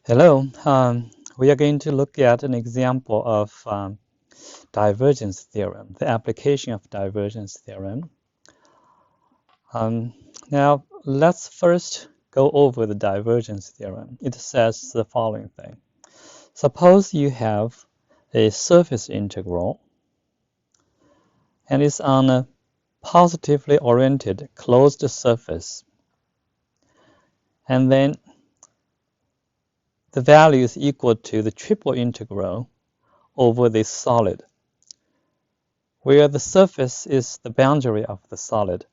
Hello, we are going to look at an example of divergence theorem, the application of divergence theorem. Now, let's first go over the divergence theorem. It says the following thing. Suppose you have a surface integral and it's on a positively oriented closed surface, and then the value is equal to the triple integral over this solid, where the surface is the boundary of the solid.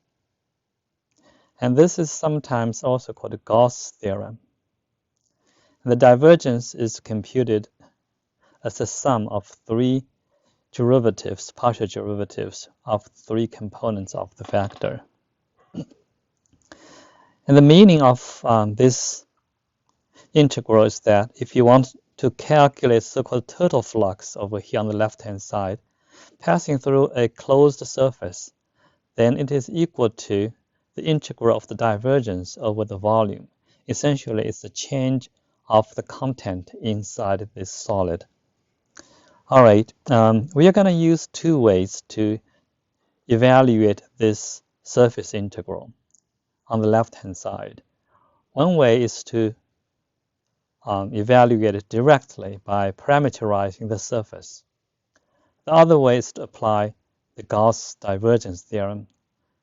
And this is sometimes also called the Gauss theorem. And the divergence is computed as the sum of three derivatives, partial derivatives of three components of the vector. And the meaning of this integral is that if you want to calculate so-called total flux over here on the left-hand side, passing through a closed surface, then it is equal to the integral of the divergence over the volume. Essentially, it's the change of the content inside this solid. All right, we are going to use two ways to evaluate this surface integral on the left-hand side. One way is to evaluate it directly by parameterizing the surface. The other way is to apply the Gauss divergence theorem,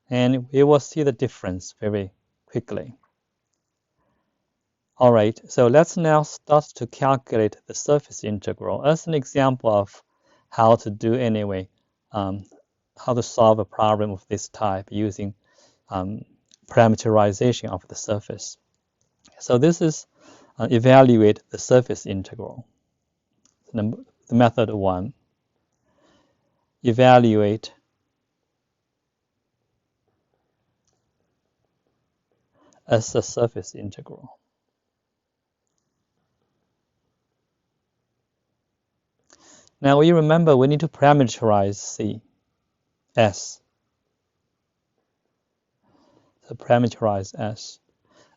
and we will see the difference very quickly. All right, so let's now start to calculate the surface integral as an example of how to do anyway, how to solve a problem of this type using parameterization of the surface. So this is evaluate the surface integral. The method 1, evaluate as a surface integral. Now we remember we need to parameterize C, S. So parameterize S.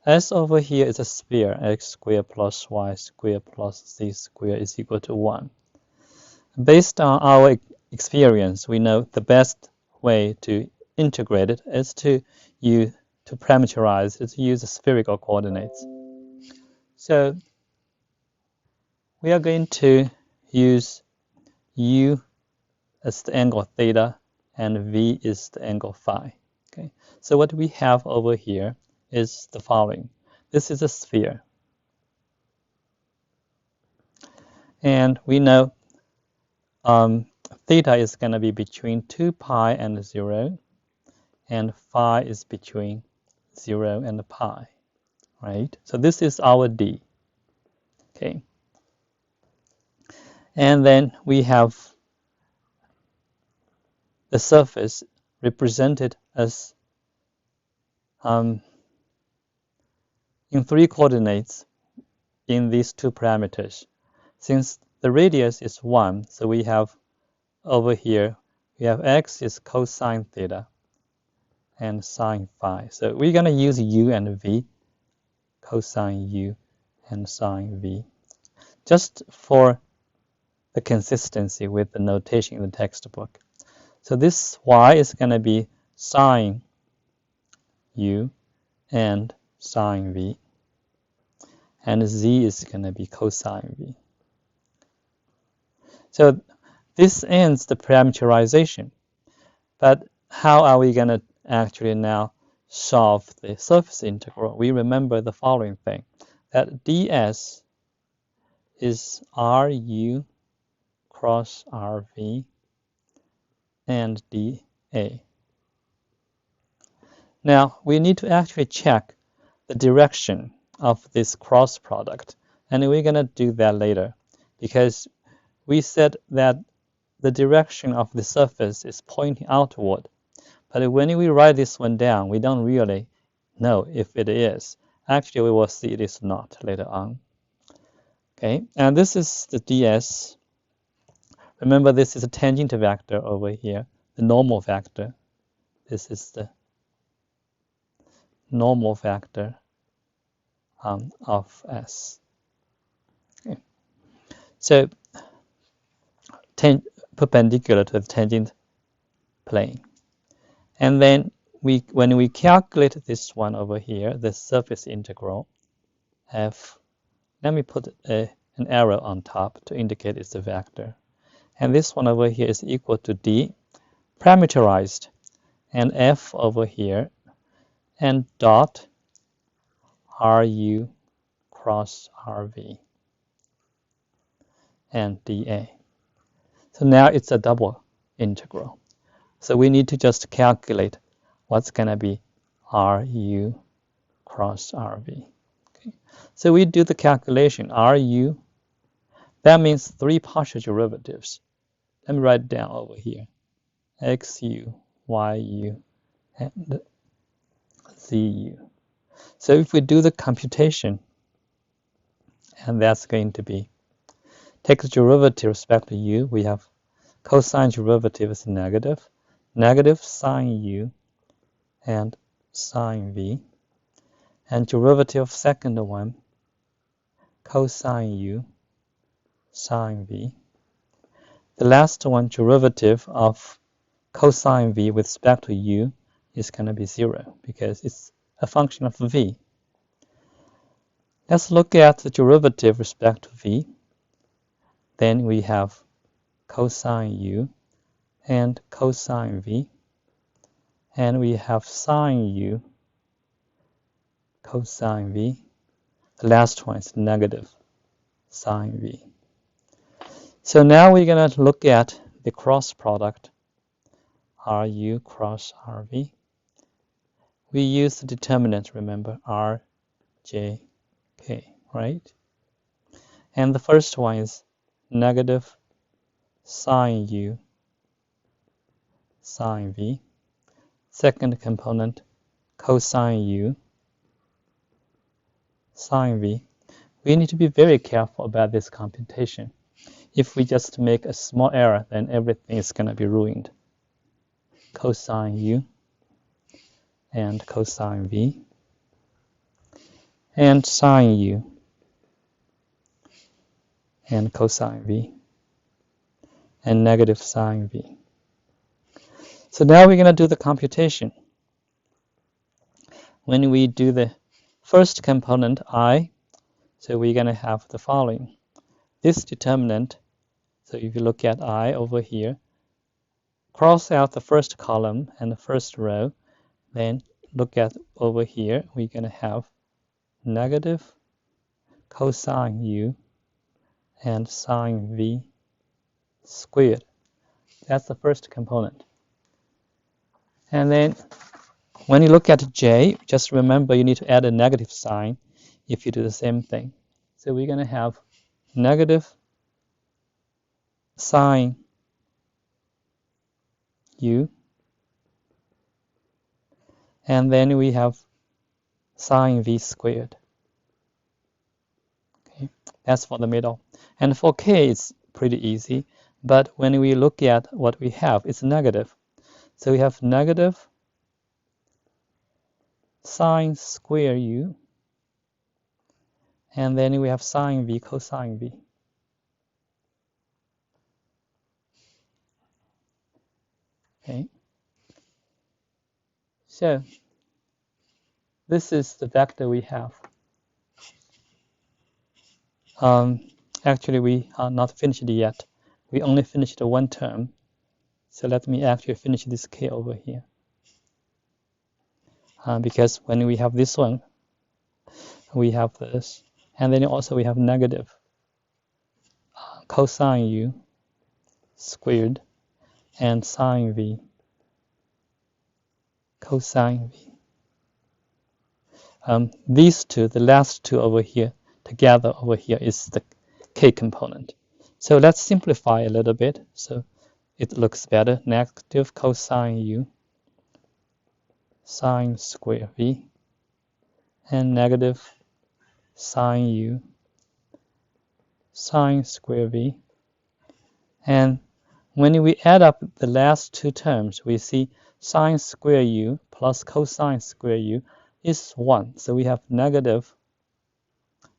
S over here is a sphere, x squared plus y squared plus z squared is equal to 1. Based on our experience, we know the best way to integrate it is to parameterize, is to use the spherical coordinates. So we are going to use u as the angle theta and v is the angle phi. Okay. So what we have over here is the following. This is a sphere. And we know theta is going to be between 2 pi and 0, and phi is between 0 and pi, right? So this is our d. Okay. And then we have the surface represented as in 3 coordinates in these 2 parameters. Since the radius is 1, so we have over here, we have x is cosine theta and sine phi. So we're going to use u and v, cosine u and sine v, just for the consistency with the notation in the textbook. So this y is going to be sine u and sine v, and z is going to be cosine v. So this ends the parameterization. But how are we going to actually now solve the surface integral? We remember the following thing, that ds is ru cross rv and dA. Now we need to actually check the direction of this cross product, and we're going to do that later because we said that the direction of the surface is pointing outward, but when we write this one down, we don't really know if it is. Actually, we will see it is not later on. Okay, and this is the ds. Remember, this is a tangent vector over here, the normal vector. This is the normal vector of S. Okay. So perpendicular to the tangent plane. And then when we calculate this one over here, the surface integral f, let me put an arrow on top to indicate it's a vector. And this one over here is equal to d parameterized, and f over here, and dot ru cross rv and dA. So now it's a double integral. So we need to just calculate what's going to be ru cross rv. Okay. So we do the calculation. Ru, that means three partial derivatives. Let me write it down over here. Xu, Yu, and Zu. So if we do the computation, and that's going to be, take the derivative with respect to u, we have cosine derivative is negative, negative sine u and sine v, and derivative of second one, cosine u, sine v. The last one, derivative of cosine v with respect to u, is going to be 0 because it's a function of v. Let's look at the derivative with respect to v. Then we have cosine u and cosine v, and we have sine u, cosine v. The last one is negative sine v. So now we're going to look at the cross product, ru cross rv. We use the determinant, remember, r, j, k, right? And the first one is negative sine u, sine v. Second component, cosine u, sine v. We need to be very careful about this computation. If we just make a small error, then everything is going to be ruined. Cosine u and cosine v, and sine u and cosine v, and negative sine v. So now we're going to do the computation. When we do the first component, I, so we're going to have the following. This determinant, so if you look at I over here, cross out the first column and the first row, then look at over here, we're going to have negative cosine u and sine v squared. That's the first component. And then when you look at j, just remember you need to add a negative sign if you do the same thing. So we're going to have negative sine u, and then we have sine v squared. Okay, that's for the middle. And for k, it's pretty easy, but when we look at what we have, it's negative. So we have negative sine square u, and then we have sine v cosine v. Okay, so this is the vector we have. Actually, we are not finished yet. We only finished one term. So let me actually finish this k over here. Because when we have this one, we have this. And then also we have negative cosine u squared and sine v cosine v. These two, the last two over here, together over here is the k component. So let's simplify a little bit so it looks better. Negative cosine u sine square v and negative sine u sine square v. And when we add up the last two terms, we see sine square u plus cosine square u is 1. So we have negative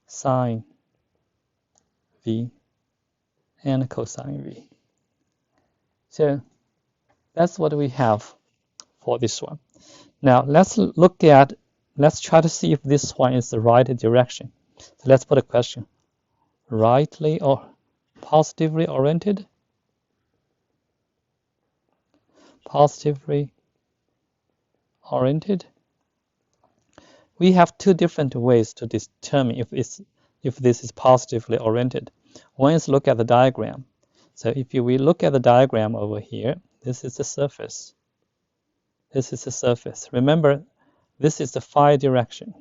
sine v and cosine v. So that's what we have for this one. Now let's try to see if this one is the right direction. So let's put a question. Rightly or positively oriented? Positively oriented? We have two different ways to determine if this is positively oriented. One is look at the diagram. So if we look at the diagram over here, this is the surface. This is the surface. Remember, this is the phi direction,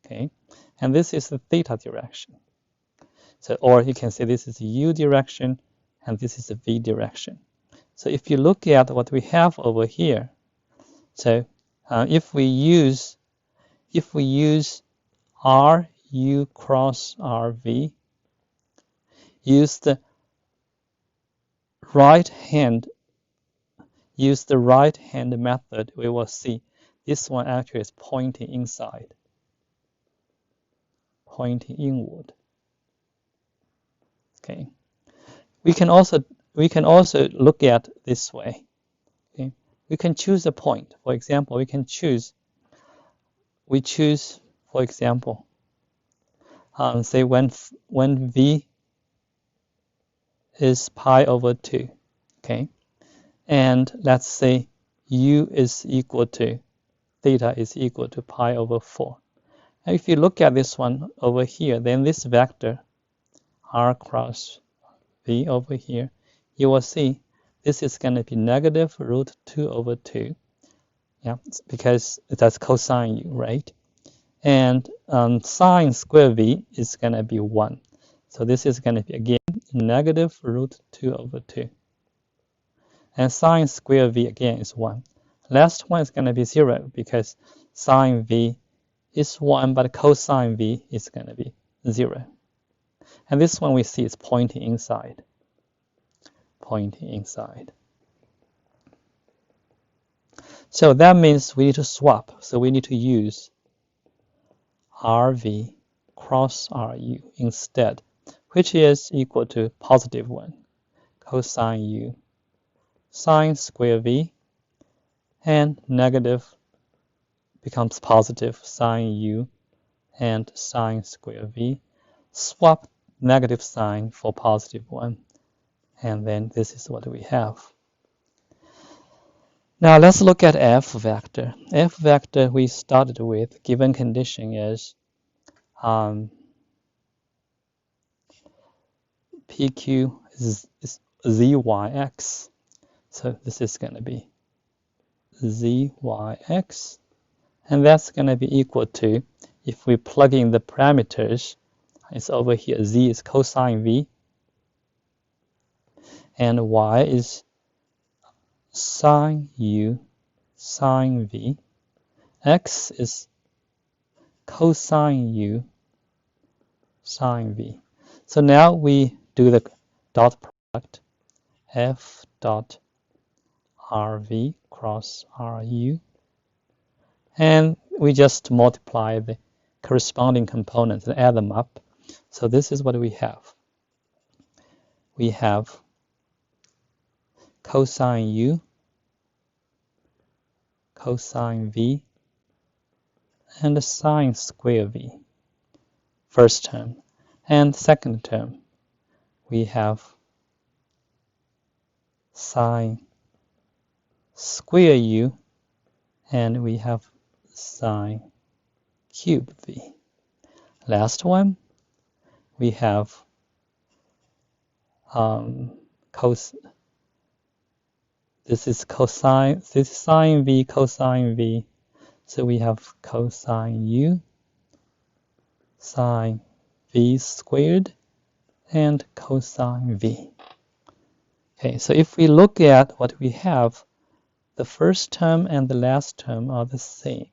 okay? And this is the theta direction. So, or you can say this is the u direction, and this is the v direction. So if you look at what we have over here, so if we use RU cross RV, use the right hand method, we will see this one actually is pointing inside, pointing inward. Okay. We can also look at this way. Okay. We can choose a point. For example, we choose, for example, say when v is pi over 2, okay, and let's say u is equal to, theta is equal to pi over 4. Now if you look at this one over here, then this vector r cross v over here, you will see this is going to be negative root 2 over 2. Yeah, because that's cosine u, right? And sine square v is going to be 1. So this is going to be, again, negative root 2 over 2. And sine square v, again, is 1. Last one is going to be 0 because sine v is 1, but cosine v is going to be 0. And this one we see is pointing inside. Pointing inside. So that means we need to swap. So we need to use RV cross RU instead, which is equal to positive 1, cosine U, sine square V, and negative becomes positive, sine U and sine square V. Swap negative sign for positive 1, and then this is what we have. Now let's look at F vector. F vector we started with, given condition is PQ is ZYX. So this is going to be ZYX. And that's going to be equal to, if we plug in the parameters, it's over here. Z is cosine V. And Y is sine U, sine V. X is cosine U, sine V. So now we do the dot product, F dot RV cross RU. And we just multiply the corresponding components and add them up. So this is what we have. We have cosine U, cosine V, and sine square V, first term. And second term, we have sine square U, and we have sine cube V. Last one, we have this is sine V, cosine V. So we have cosine U, sine V squared, and cosine V. Okay, so if we look at what we have, the first term and the last term are the same.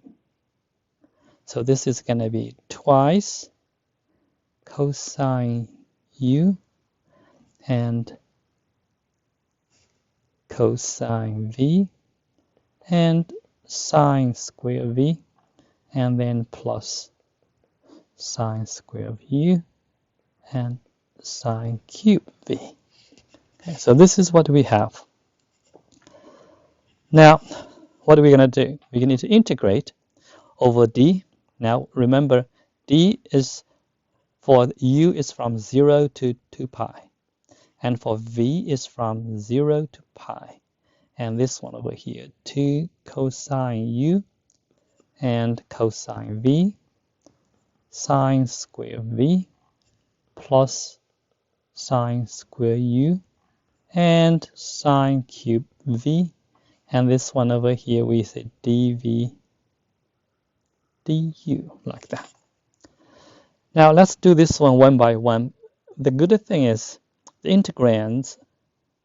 So this is going to be twice cosine U and cosine V and sine square V, and then plus sine square of U and sine cube v. Okay, so this is what we have. Now, what are we going to do? We're going to integrate over d. Now, remember, d is for u is from 0 to 2 pi. And for v is from 0 to pi. And this one over here, 2 cosine u and cosine v, sine square v, plus sine square u, and sine cube v. And this one over here, we say dv du, like that. Now let's do this one by one. The good thing is the integrands,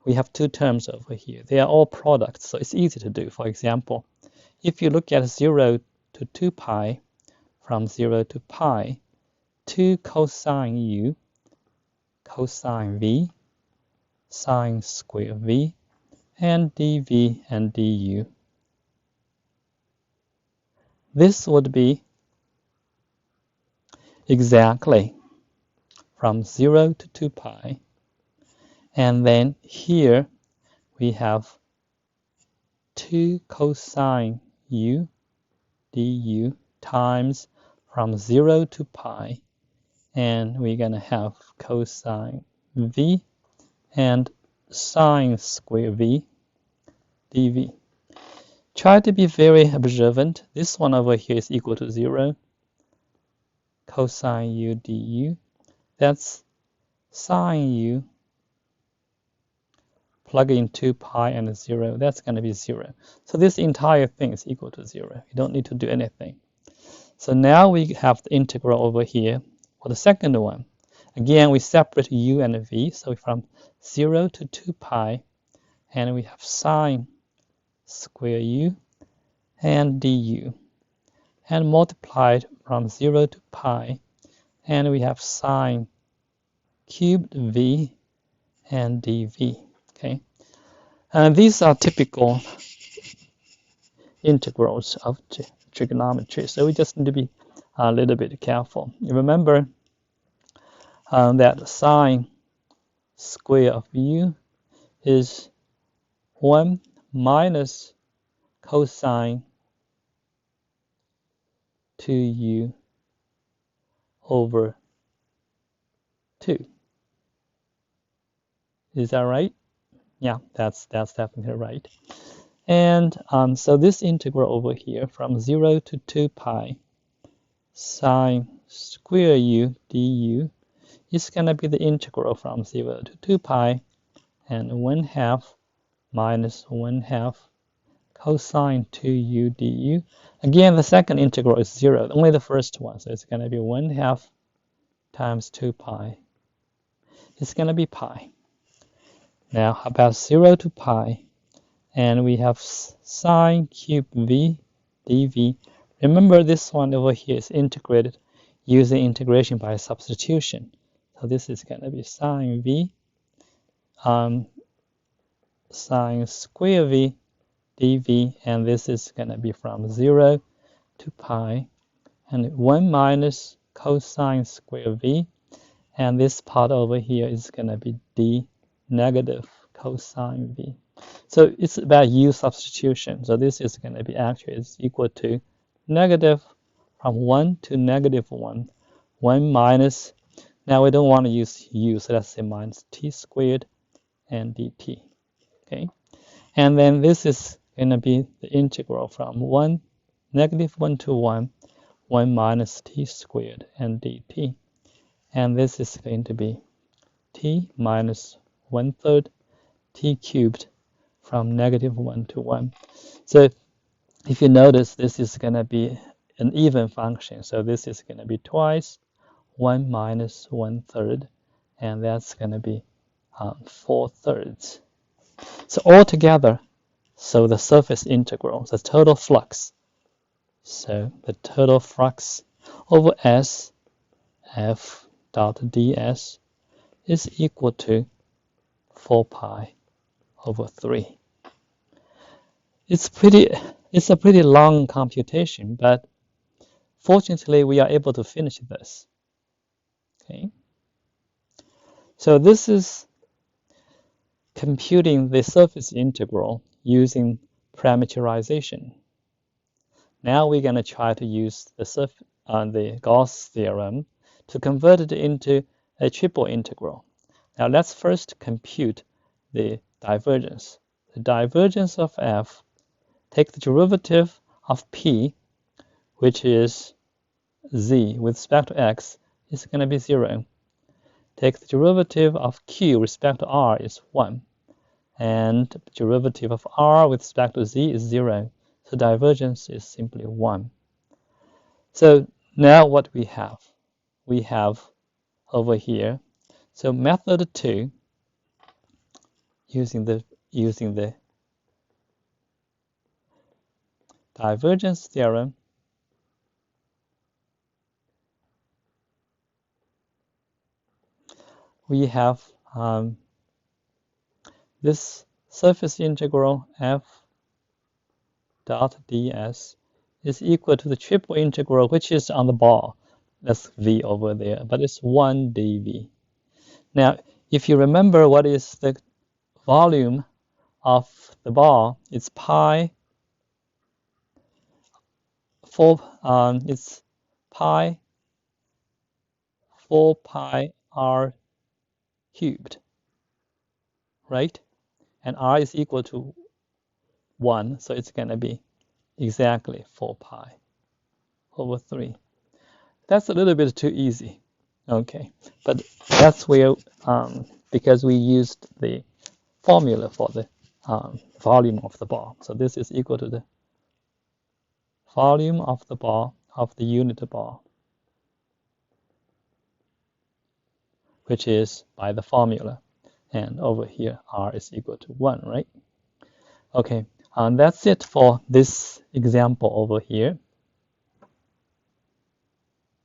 we have two terms over here. They are all products, so it's easy to do. For example, if you look at 0 to 2 pi, from 0 to pi, 2 cosine u, cosine v, sine square v, and dv and du. This would be exactly from 0 to 2 pi. And then here we have 2 cosine u du times from 0 to pi. And we're going to have cosine v and sine square v dv. Try to be very observant. This one over here is equal to 0. Cosine u du. That's sine u. Plug in 2 pi and 0. That's going to be 0. So this entire thing is equal to 0. You don't need to do anything. So now we have the integral over here for the second one. Again, we separate u and v. So from 0 to 2 pi, and we have sine square u and du, and multiplied from 0 to pi, and we have sine cubed v and dv. Okay, and these are typical integrals of trigonometry, so we just need to be a little bit careful. You remember that sine square of u is 1 minus cosine 2u over 2. Is that right? Yeah, that's definitely right. And so this integral over here from 0 to 2 pi sine square u du is going to be the integral from 0 to 2 pi and 1/2 minus 1/2 cosine 2u du. Again, the second integral is 0, only the first one, so it's going to be 1/2 times 2 pi. It's going to be pi. Now, how about 0 to pi? And we have sine cube v dv. Remember, this one over here is integrated using integration by substitution. So this is going to be sine v, sine square v dv, and this is going to be from 0 to pi, and 1 minus cosine square v, and this part over here is going to be d negative cosine v. So it's about u substitution. So this is going to be actually is equal to negative from 1 to negative 1, 1 minus, now we don't want to use u, so let's say minus t squared and dt. Okay, and then this is going to be the integral from negative 1 to 1, 1 minus t squared and dt. And this is going to be t minus 1/3 t cubed from negative 1 to 1. So if you notice, this is going to be an even function. So this is going to be twice 1 minus 1/3, and that's going to be 4/3. So altogether, so the surface integral, the total flux. So the total flux over S F dot ds is equal to 4 pi over 3. It's a pretty long computation, but fortunately we are able to finish this. Okay. So this is computing the surface integral using parameterization. Now we're going to try to use the Gauss theorem to convert it into a triple integral. Now let's first compute the divergence. The divergence of f, take the derivative of p, which is z with respect to x, is going to be 0. Take the derivative of q with respect to r is 1. And the derivative of r with respect to z is 0. So divergence is simply 1. So now what we have over here. So method 2, using the divergence theorem, we have this surface integral f dot ds is equal to the triple integral, which is on the ball. That's v over there, but it's 1 dv. Now, if you remember what is the volume of the ball, it's pi 4 pi r cubed, right? And r is equal to 1, so it's going to be exactly 4 pi over 3. That's a little bit too easy, okay? But that's where, because we used the formula for the volume of the ball. So this is equal to the volume of the ball, of the unit ball, which is by the formula. And over here, r is equal to 1, right? Okay, that's it for this example over here.